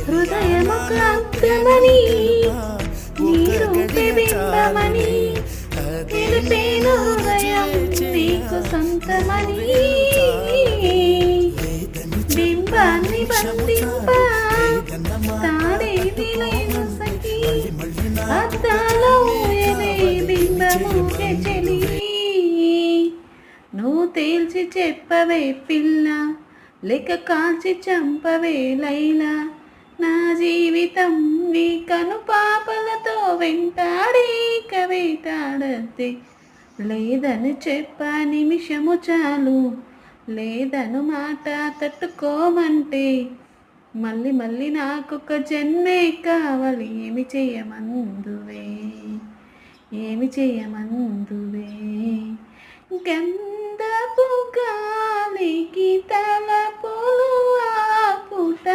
హృదయమొక అర్థమని నీ రూపే బింబమని తెలిపేను హృదయం నీకు సొంతమని బింబాన్ని బంధింప తాడేది లేదు సఖీ అద్దాలో ఊయలే బింబముకే చెలి నువ్వు తేల్చి చెప్పవే పిల్ల లేక కాల్చి చంపవే లైలా నా జీవితం నీ కను పాపలతో వెంటాడేక వేటాడద్దే లేదని చెప్ప నిమిషము చాలు లేదను మాట తట్టుకోమంటే మళ్ళీ మళ్ళీ నాకొక జన్మే కావాలి ఏమి చేయమందువే ఏమి చేయమందువే గంధపు గాలికి తల పూలు ఆ పూట